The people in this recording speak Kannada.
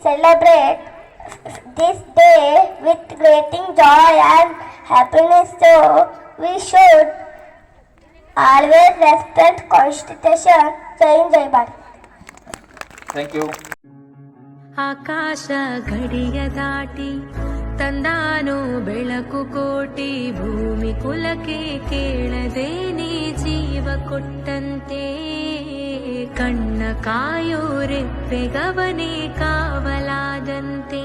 celebrate this day with great joy and happiness. So we should always respect Constitution. Jai Hind, Jai Bharat. Thank you. ಆಕಾಶ ಗಡಿಯ ದಾಟಿ ತಂದಾನು ಬೆಳಕು ಕೋಟಿ, ಭೂಮಿ ಕುಲಕ್ಕೆ ಕೇಳದೆ ನೀ ಜೀವ ಕೊಟ್ಟಂತೆ, ಕಣ್ಣ ಕಾಯೋ ರೆಪ್ಪೆಗವನೇ ಕಾವಲಾದಂತೆ.